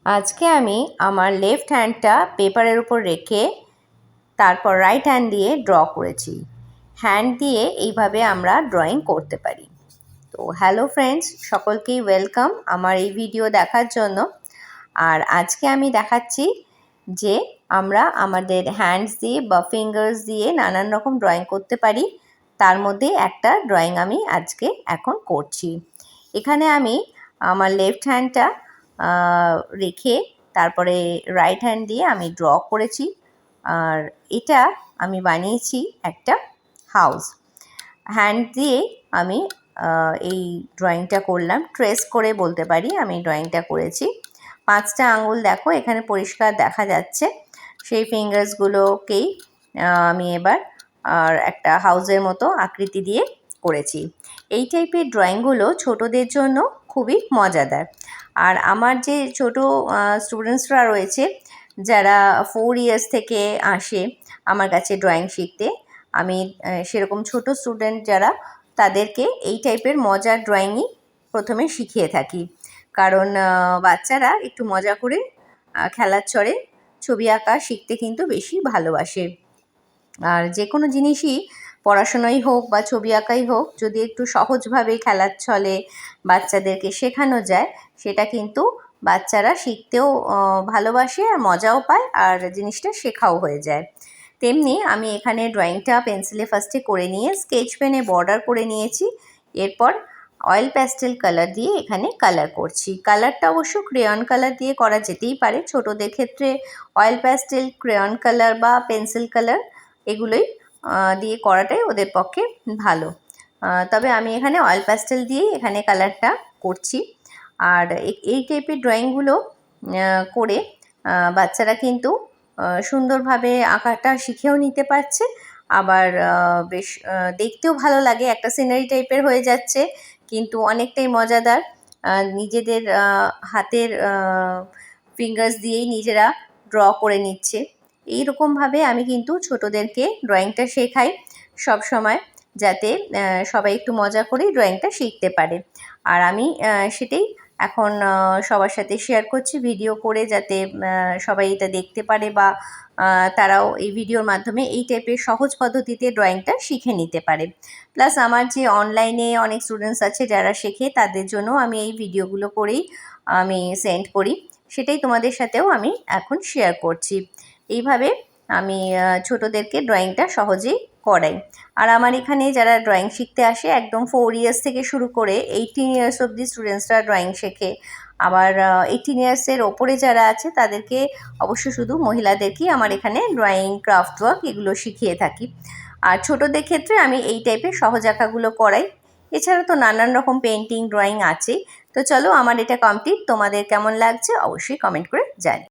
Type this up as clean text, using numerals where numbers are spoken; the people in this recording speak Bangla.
আজকে আমি আমার লেফট হ্যান্ডটা পেপারের উপর রেখে তারপর রাইট হ্যান্ড দিয়ে ড্র করেছি। হ্যান্ড দিয়ে এইভাবে আমরা ড্রয়িং করতে পারি। তো হ্যালো ফ্রেন্ডস, সকলকেই ওয়েলকাম আমার এই ভিডিও দেখার জন্য। আর আজকে আমি দেখাচ্ছি যে আমরা আমাদের হ্যান্ডস দিয়ে বা ফিঙ্গার্স দিয়ে নানান রকম ড্রয়িং করতে পারি। তার মধ্যে একটা ড্রয়িং আমি আজকে এখন করছি। এখানে আমি আমার লেফট হ্যান্ডটা রেখে তারপরে রাইট হ্যান্ড দিয়ে আমি ড্র করেছি। আর এটা আমি বানিয়েছি একটা হাউস। হ্যান্ড দিয়ে আমি এই ড্রয়িংটা করলাম, ট্রেস করে বলতে পারি আমি ড্রয়িংটা করেছি। 5টা আঙুল দেখো এখানে পরিষ্কার দেখা যাচ্ছে। সেই ফিঙ্গার্সগুলোকেই আমি এবার একটা হাউসের মতো আকৃতি দিয়ে করেছি। এই টাইপের ড্রয়িংগুলো ছোটদের জন্য খুবই মজাদার। আর আমার যে ছোট স্টুডেন্টসরা রয়েছে যারা 4 ইয়ার্স থেকে আসে আমার কাছে ড্রয়িং শিখতে, আমি সেরকম ছোট স্টুডেন্ট যারা তাদেরকে এই টাইপের মজার ড্রয়িংই প্রথমে শিখিয়ে থাকি। কারণ বাচ্চারা একটু মজা করে খেলার ছলে ছবি আঁকা শিখতে কিন্তু বেশি ভালোবাসে। আর যে কোনো জিনিসই পড়াশোনাই হোক বা ছবি আঁকাই হোক, যদি একটু সহজভাবে খেলার ছলে বাচ্চাদেরকে শেখানো যায় সেটা কিন্তু বাচ্চারা শিখতেও ভালোবাসে আর মজাও পায় আর জিনিসটা শেখাও হয়ে যায়। তেমনি আমি এখানে ড্রয়িংটা পেন্সিলে ফার্স্টে করে নিয়ে স্কেচ পেনে বর্ডার করে নিয়েছি। এরপর অয়েল প্যাস্টেল কালার দিয়ে এখানে কালার করছি। কালারটা অবশ্য ক্রেয়ন কালার দিয়ে করা যেতেই পারে। ছোটদের ক্ষেত্রে অয়েল প্যাস্টেল, ক্রেয়ন কালার বা পেন্সিল কালার এগুলোই দিয়ে করাটাই ওদের পক্ষে ভালো। তবে আমি এখানে অয়েল প্যাস্টেল দিয়েই এখানে কালারটা করছি। আর এই টাইপের ড্রয়িংগুলো করে বাচ্চারা কিন্তু সুন্দরভাবে আঁকাটা শিখেও নিতে পারছে। আবার বেশ দেখতেও ভালো লাগে, একটা সিনারি টাইপের হয়ে যাচ্ছে কিন্তু অনেকটাই মজাদার। নিজেদের হাতের ফিঙ্গার্স দিয়েই নিজেরা ড্র করে নিচ্ছে। এইরকমভাবে আমি কিন্তু ছোটদেরকে ড্রয়িংটা শেখাই সব সময়, যাতে সবাই একটু মজা করেই ড্রয়িংটা শিখতে পারে। আর আমি সেটাই এখন সবার সাথে শেয়ার করছি ভিডিও করে, যাতে সবাই এটা দেখতে পারে বা তারাও এই ভিডিওর মাধ্যমে এই টাইপের সহজ পদ্ধতিতে ড্রয়িংটা শিখে নিতে পারে। প্লাস আমার যে অনলাইনে অনেক স্টুডেন্টস আছে যারা শেখে, তাদের জন্য আমি এই ভিডিওগুলো করেই আমি সেন্ড করি। সেটাই তোমাদের সাথেও আমি এখন শেয়ার করছি। এইভাবে আমি ছোটদেরকে ড্রয়িংটা সহজেই করাই। আর আমার এখানে যারা ড্রয়িং শিখতে আসে একদম 4 ইয়ার্স থেকে শুরু করে 18 ইয়ার্স অবধি স্টুডেন্টসরা ড্রয়িং শেখে। আবার 18 ইয়ার্সের ওপরে যারা আছে তাদেরকে অবশ্য শুধু মহিলাদেরকেই আমার এখানে ড্রয়িং, ক্রাফট ওয়ার্ক এগুলো শিখিয়ে থাকি। আর ছোটদের ক্ষেত্রে আমি এই টাইপের সহজ আঁকাগুলো করাই। এছাড়া তো নানান রকম পেন্টিং, ড্রয়িং আছে। তো চলো, আমার এটা কমপ্লিট। তোমাদের কেমন লাগছে অবশ্যই কমেন্ট করে জানি।